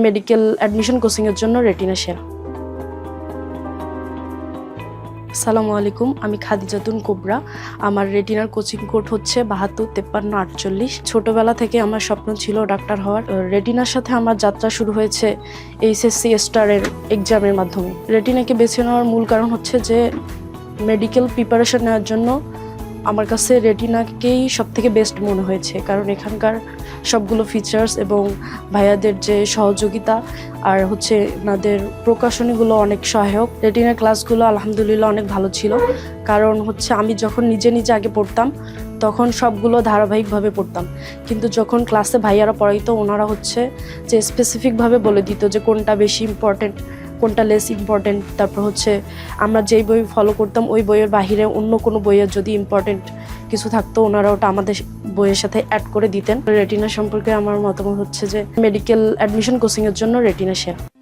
Medical admission কোচিংয়ের জন্য retina সেরা। আসসালামু আলাইকুম, আমি খাদিজাতুন কোবরা। আমার রেটিনার কোচিং কোড হচ্ছে 725348। ছোটবেলা থেকে আমার স্বপ্ন ছিল ডাক্তার হওয়ার। রেটিনার সাথে আমার যাত্রা শুরু হয়েছে এইচএসসি স্টারের এক্সামের মাধ্যমে। রেটিনাকে বেছে নেওয়ার মূল কারণ হচ্ছে যে মেডিকেল প্রিপারেশন নেওয়ার জন্য আমার কাছে রেটিনাকেই সবথেকে বেস্ট মনে হয়েছে, কারণ এখানকার সবগুলো ফিচার্স এবং ভাইয়াদের যে সহযোগিতা আর হচ্ছে ওনাদের প্রকাশনীগুলো অনেক সহায়ক। রেটিনার ক্লাসগুলো আলহামদুলিল্লাহ অনেক ভালো ছিল, কারণ হচ্ছে আমি যখন নিজে আগে পড়তাম তখন সবগুলো ধারাবাহিকভাবে পড়তাম, কিন্তু যখন ক্লাসে ভাইয়ারা পড়াইতো ওনারা হচ্ছে যে স্পেসিফিকভাবে বলে দিত যে কোনটা বেশি ইম্পর্টেন্ট, কোনটা লেস ইম্পর্টেন্ট। তারপর হচ্ছে আমরা যেই বই ফলো করতাম ওই বইয়ের বাহিরে অন্য কোনো বইয়ের যদি ইম্পর্টেন্ট কিছু থাকতো ওনারা ওটা আমাদের বইয়ের সাথে অ্যাড করে দিতেন। রেটিনা সম্পর্কে আমার মতামত হচ্ছে যে মেডিকেল অ্যাডমিশন কোচিংয়ের জন্য রেটিনা সেরা।